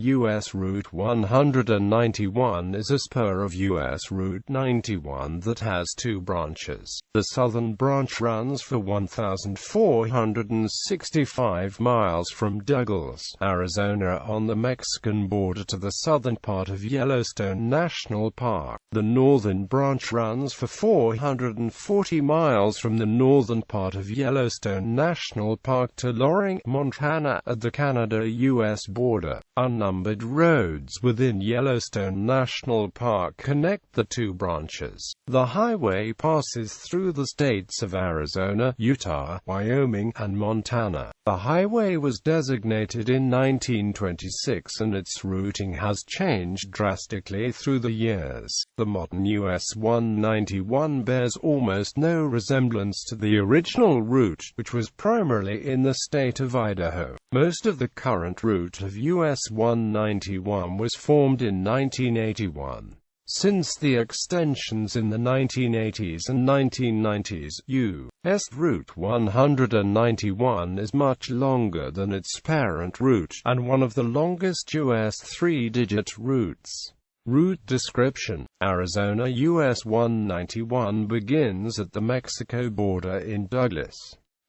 U.S. Route 191 is a spur of U.S. Route 91 that has two branches. The southern branch runs for 1,465 miles from Douglas, Arizona on the Mexican border to the southern part of Yellowstone National Park. The northern branch runs for 440 miles from the northern part of Yellowstone National Park to Loring, Montana, at the Canada-U.S. border. Unnumbered roads within Yellowstone National Park connect the two branches. The highway passes through the states of Arizona, Utah, Wyoming, and Montana. The highway was designated in 1926 and its routing has changed drastically through the years. The modern US 191 bears almost no resemblance to the original route, which was primarily in the state of Idaho. Most of the current route of US 191 was formed in 1981. Since the extensions in the 1980s and 1990s, U.S.Route 191 is much longer than its parent route, and one of the longest U.S. three-digit routes. Route description: Arizona US 191 begins at the Mexico border in Douglas.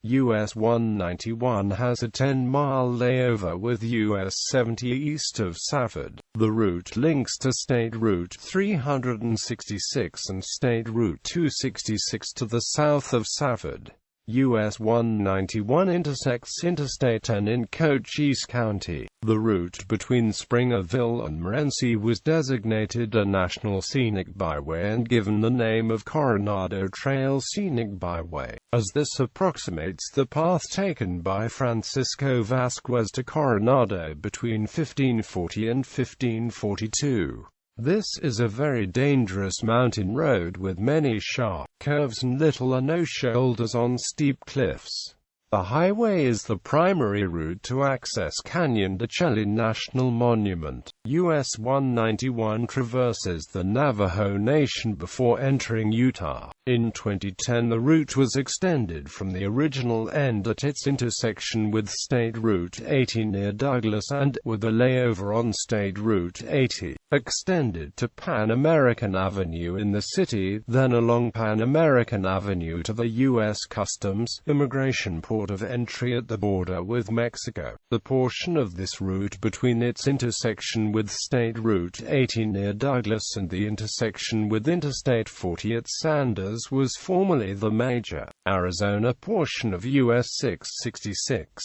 US 191 has a 10-mile layover with US 70 east of Safford. The route links to State Route 366 and State Route 266 to the south of Safford. US 191 intersects Interstate 10 in Cochise County. The route between Springerville and Morenci was designated a National Scenic Byway and given the name of Coronado Trail Scenic Byway, as this approximates the path taken by Francisco Vasquez to Coronado between 1540 and 1542. This is a very dangerous mountain road with many sharp curves and little or no shoulders on steep cliffs. The highway is the primary route to access Canyon de Chelly National Monument. US 191 traverses the Navajo Nation before entering Utah. In 2010 the route was extended from the original end at its intersection with State Route 80 near Douglas and, with a layover on State Route 80, extended to Pan American Avenue in the city, then along Pan American Avenue to the U.S. Customs Immigration port of entry at the border with Mexico. The portion of this route between its intersection with State Route 80 near Douglas and the intersection with Interstate 40 at Sanders was formerly the major Arizona portion of US 666.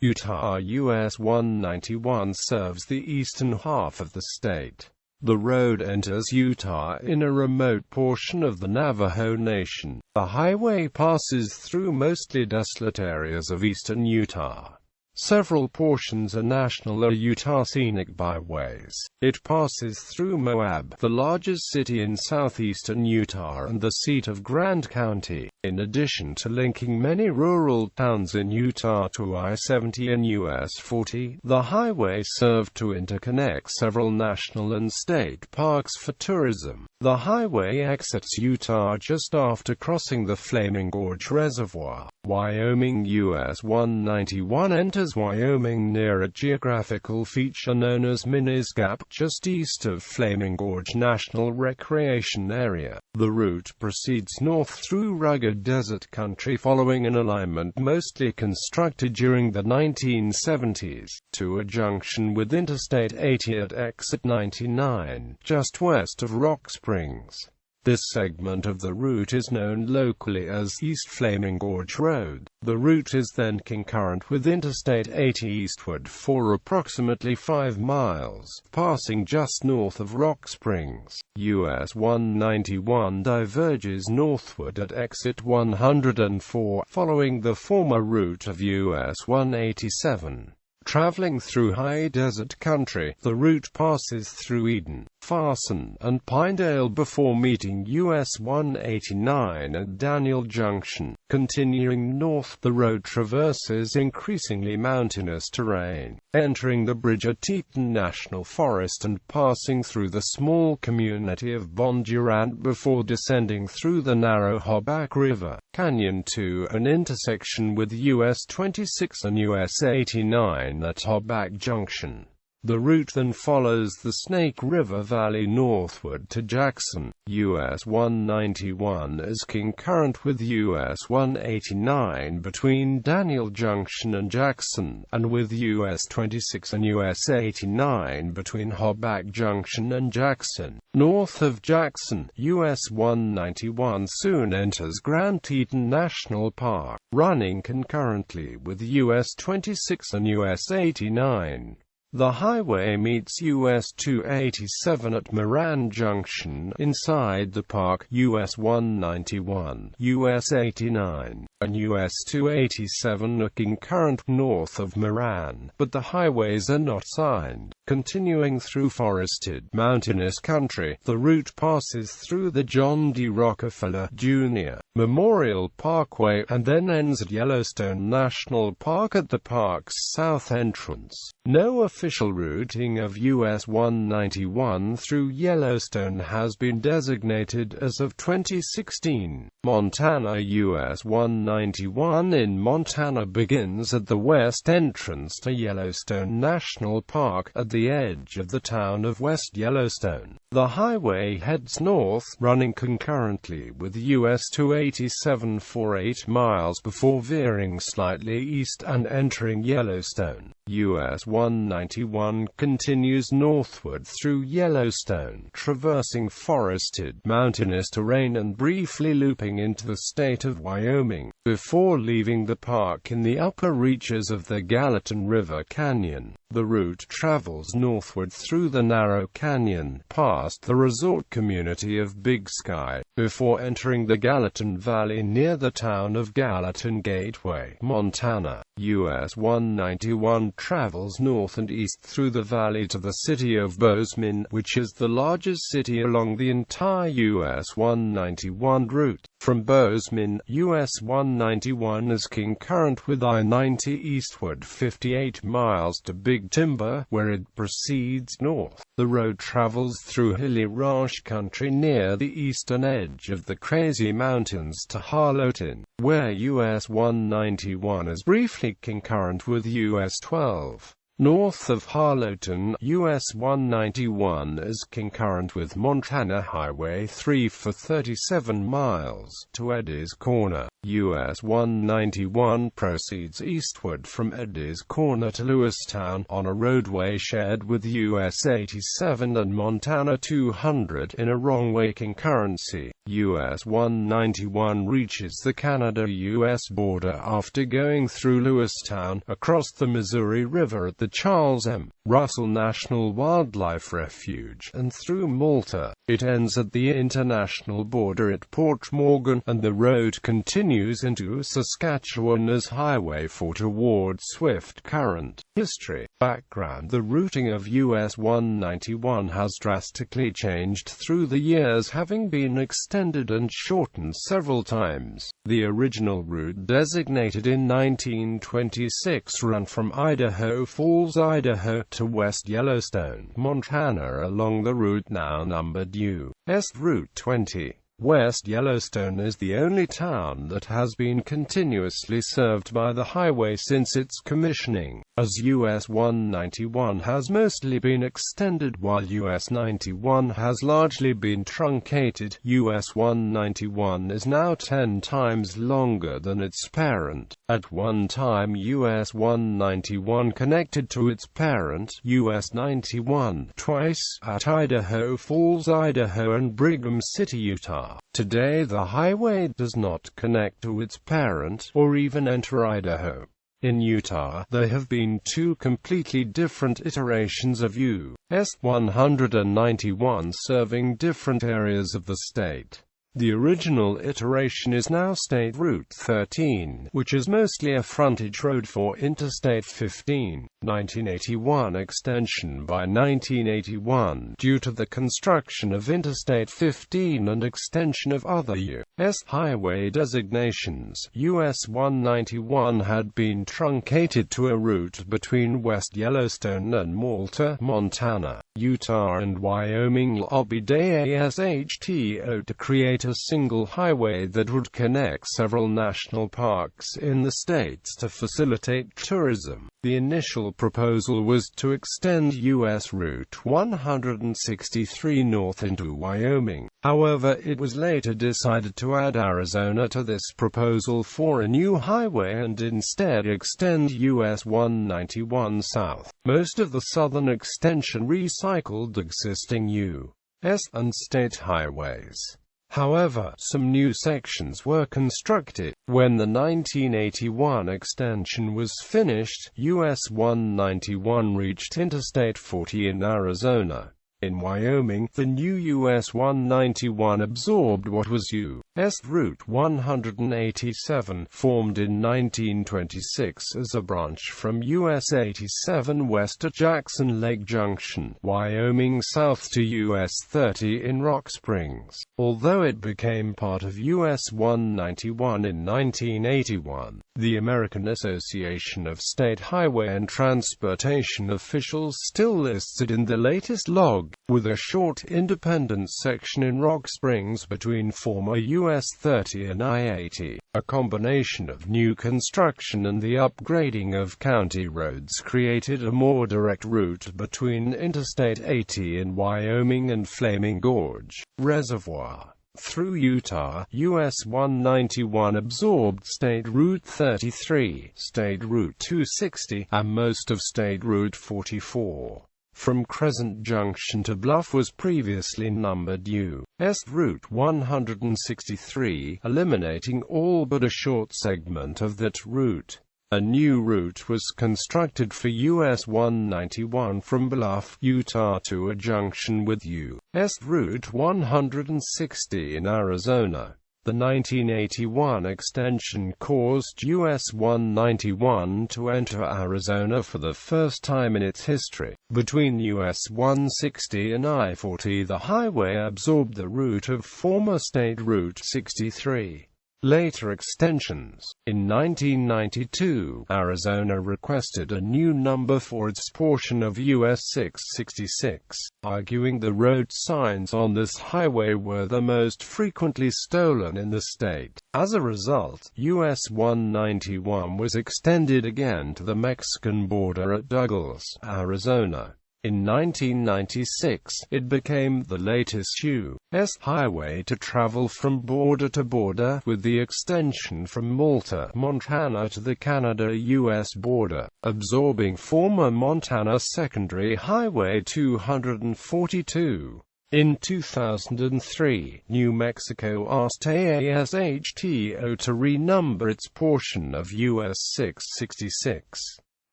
Utah US 191 serves the eastern half of the state. The road enters Utah in a remote portion of the Navajo Nation. The highway passes through mostly desolate areas of eastern Utah. Several portions are national or Utah Scenic Byways. It passes through Moab, the largest city in southeastern Utah and the seat of Grant County, in addition to linking many rural towns in Utah to I-70 and US 40. The highway served to interconnect several national and state parks for tourism. The highway exits Utah just after crossing the Flaming Gorge Reservoir. Wyoming US 191 enters Wyoming near a geographical feature known as Minnie's Gap, just east of Flaming Gorge National Recreation Area. The route proceeds north through rugged desert country following an alignment mostly constructed during the 1970s, to a junction with Interstate 80 at exit 99, just west of Rock Springs. This segment of the route is known locally as East Flaming Gorge Road. The route is then concurrent with Interstate 80 eastward for approximately 5 miles, passing just north of Rock Springs. US 191 diverges northward at exit 104, following the former route of US 187. Traveling through high desert country, the route passes through Eden, Farson, and Pinedale before meeting US 189 at Daniel Junction. Continuing north, the road traverses increasingly mountainous terrain, entering the Bridger Teton National Forest and passing through the small community of Bondurant before descending through the narrow Hobback River Canyon to an intersection with US 26 and US 89 at Hobback Junction. The route then follows the Snake River Valley northward to Jackson. US 191 is concurrent with US 189 between Daniel Junction and Jackson, and with US 26 and US 89 between Hobback Junction and Jackson. North of Jackson, US 191 soon enters Grand Teton National Park, running concurrently with US 26 and US 89. The highway meets US 287 at Moran Junction. Inside the park, US 191, US 89, and US 287 are concurrent north of Moran, but the highways are not signed. Continuing through forested, mountainous country, the route passes through the John D. Rockefeller, Jr. Memorial Parkway, and then ends at Yellowstone National Park at the park's south entrance. No official routing of US 191 through Yellowstone has been designated as of 2016. Montana. US 191 in Montana begins at the west entrance to Yellowstone National Park, at the edge of the town of West Yellowstone. The highway heads north, running concurrently with US 287 for 8 miles before veering slightly east and entering Yellowstone. US 191 continues northward through Yellowstone, traversing forested, mountainous terrain and briefly looping into the state of Wyoming, before leaving the park in the upper reaches of the Gallatin River Canyon. The route travels northward through the narrow canyon, past the resort community of Big Sky, before entering the Gallatin Valley near the town of Gallatin Gateway, Montana. US 191 travels north and east through the valley to the city of Bozeman, which is the largest city along the entire US 191 route. From Bozeman, US 191 is concurrent with I-90 eastward 58 miles to Big Timber, where it proceeds north. The road travels through hilly ranch country near the eastern edge of the Crazy Mountains to Harlowton, where US 191 is briefly concurrent with US 12. North of Harlowton, US 191 is concurrent with Montana Highway 3 for 37 miles, to Eddie's Corner. US 191 proceeds eastward from Eddie's Corner to Lewistown, on a roadway shared with US 87 and Montana 200 in a wrong-way concurrency. US 191 reaches the Canada-US border after going through Lewistown, across the Missouri River at the Charles M. Russell National Wildlife Refuge, and through Malta. It ends at the international border at Port Morgan, and the road continues into Saskatchewan as Highway 4 towards Swift Current. History. Background. The routing of US 191 has drastically changed through the years, having been extended and shortened several times. The original route, designated in 1926, ran from Idaho Falls, Idaho, to West Yellowstone, Montana along the route now numbered U.S.Route 20. West Yellowstone is the only town that has been continuously served by the highway since its commissioning, as US 191 has mostly been extended while US 91 has largely been truncated. US 191 is now 10 times longer than its parent. At one time, US 191 connected to its parent, US 91, twice, at Idaho Falls, Idaho and Brigham City, Utah. Today the highway does not connect to its parent, or even enter Idaho. In Utah, there have been two completely different iterations of US 191 serving different areas of the state. The original iteration is now State Route 13, which is mostly a frontage road for Interstate 15. 1981 extension by 1981 due to the construction of Interstate 15 and extension of other U.S. highway designations. US 191 had been truncated to a route between West Yellowstone and Malta, Montana. Utah and Wyoming lobbied ASHTO to create a single highway that would connect several national parks in the states to facilitate tourism. The initial proposal was to extend U.S. Route 163 north into Wyoming. However, it was later decided to add Arizona to this proposal for a new highway and instead extend U.S. 191 south. Most of the southern extension recycled existing U.S. and state highways. However, some new sections were constructed. When the 1981 extension was finished, U.S. 191 reached Interstate 40 in Arizona. In Wyoming, the new U.S. 191 absorbed what was U.S. Route 187, formed in 1926 as a branch from U.S. 87 west at Jackson Lake Junction, Wyoming south to U.S. 30 in Rock Springs. Although it became part of U.S. 191 in 1981, the American Association of State Highway and Transportation officials still lists it in the latest log, with a short independent section in Rock Springs between former US 30 and I-80. A combination of new construction and the upgrading of county roads created a more direct route between Interstate 80 in Wyoming and Flaming Gorge Reservoir. Through Utah, US 191 absorbed State Route 33, State Route 260, and most of State Route 44. From Crescent Junction to Bluff was previously numbered U.S. Route 163, eliminating all but a short segment of that route. A new route was constructed for US 191 from Bluff, Utah to a junction with US Route 160 in Arizona. The 1981 extension caused US 191 to enter Arizona for the first time in its history. Between US 160 and I-40, the highway absorbed the route of former State Route 63. Later extensions. In 1992, Arizona requested a new number for its portion of US 666, arguing the road signs on this highway were the most frequently stolen in the state. As a result, US 191 was extended again to the Mexican border at Douglas, Arizona. In 1996, it became the latest U.S. highway to travel from border to border, with the extension from Malta, Montana to the Canada-US border, absorbing former Montana Secondary Highway 242. In 2003, New Mexico asked ASHTO to renumber its portion of US 666.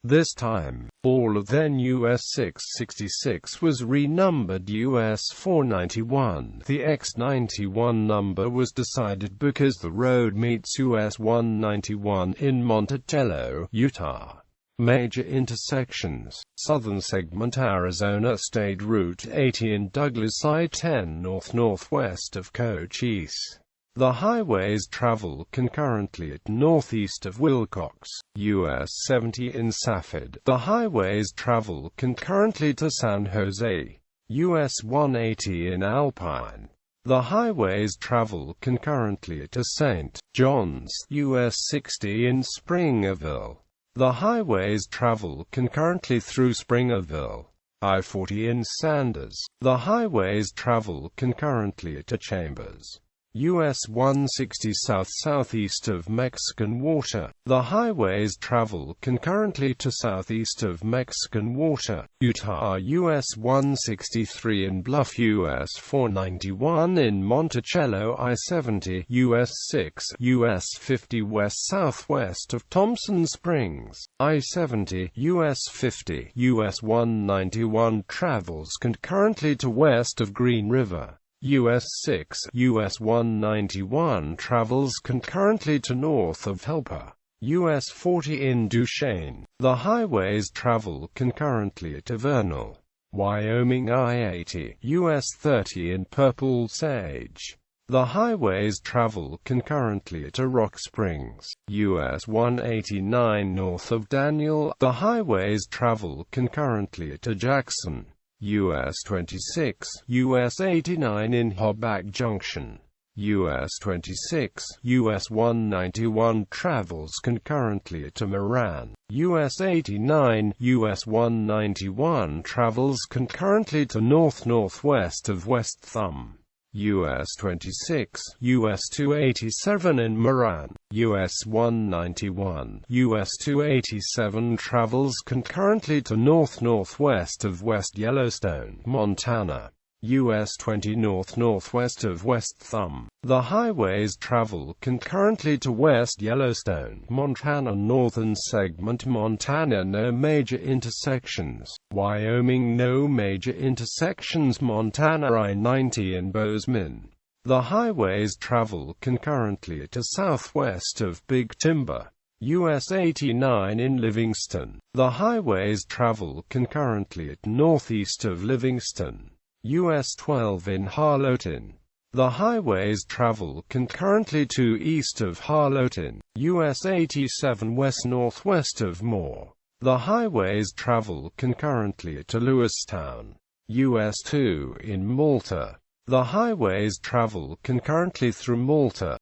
This time, all of then US 666 was renumbered US 491. The X91 number was decided because the road meets US 191 in Monticello, Utah. Major intersections: southern segment Arizona State Route 80 in Douglas, I-10 north-northwest of Cochise. The highways travel concurrently at northeast of Wilcox, US 70 in Safford. The highways travel concurrently to San Jose, US 180 in Alpine. The highways travel concurrently to St. John's, US 60 in Springerville. The highways travel concurrently through Springerville. I-40 in Sanders. The highways travel concurrently to Chambers, US 160 south-southeast of Mexican Water. The highways travel concurrently to southeast of Mexican Water, Utah. US 163 in Bluff, US 491 in Monticello, I-70, US 6, US 50 west-southwest of Thompson Springs, I-70, US 50, US 191 travels concurrently to west of Green River. US 6, US 191 travels concurrently to north of Helper, US 40 in Duchesne. The highways travel concurrently to Vernal, Wyoming. I-80, US 30 in Purple Sage. The highways travel concurrently to Rock Springs, US 189 north of Daniel. The highways travel concurrently to Jackson, US 26, US 89 in Hobak Junction. US 26, US 191 travels concurrently to Moran. US 89, US 191 travels concurrently to north-northwest of West Thumb. US 26, US 287 in Moran. US 191, US 287 travels concurrently to north-northwest of West Yellowstone, Montana. US 20 north-northwest of West Thumb. The highways travel concurrently to West Yellowstone, Montana. Northern segment Montana, no major intersections. Wyoming, no major intersections. Montana I-90 in Bozeman. The highways travel concurrently to southwest of Big Timber. US 89 in Livingston. The highways travel concurrently to northeast of Livingston. US 12 in Harlotin. The highways travel concurrently to east of Harlotin. US 87 west-northwest of Moore. The highways travel concurrently to Lewistown. US 2 in Malta. The highways travel concurrently through Malta.